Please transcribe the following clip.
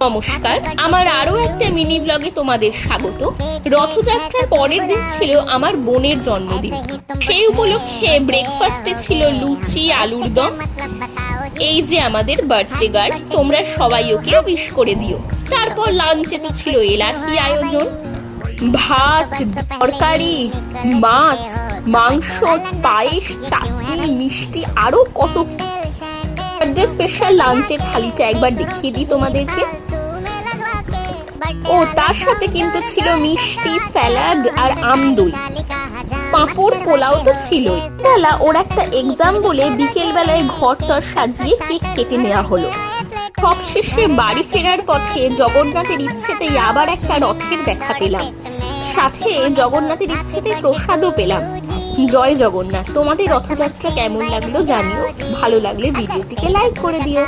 নমস্কার, আমার আরো একটা মিনি ব্লগে তোমাদের স্বাগত। রথযাত্রার পরের দিন ছিল আমার বোনের জন্মদিন। সেই উপলক্ষে ব্রেকফাস্টে ছিল লুচি, আলুর দম। এই যে আমাদের বার্থডে গার্ল, তোমরা সবাই ওকে উইশ করে দিও। তারপর লাঞ্চে ছিল এলাহি আয়োজন, ভাত, তরকারি, মাছ, মাংস, পায়েস, চাটনি, মিষ্টি, আরো কত কি। বার্থডে স্পেশাল লাঞ্চের থালিটা একবার দেখিয়ে দিই তোমাদেরকে। ও তার সাথে কিন্তু ছিল মিষ্টি, স্যালাড আর আমদই, পাঁপড়, পোলাও তো ছিলই। বেলা ওর একটা এক্সাম বলে বিকেল বেলায় ঘরটা সাজিয়ে কেক কেটে নেওয়া হলো। সবশেষে বাড়ি ফেরার পথে জগন্নাথের ইচ্ছেতেই আবার একটা রথের দেখা পেলাম, সাথে জগন্নাথের ইচ্ছেতে প্রসাদও পেলাম। জয় জগন্নাথ। তোমাদের রথযাত্রা কেমন লাগলো জানিও, ভালো লাগলে ভিডিওটিকে লাইক করে দিও।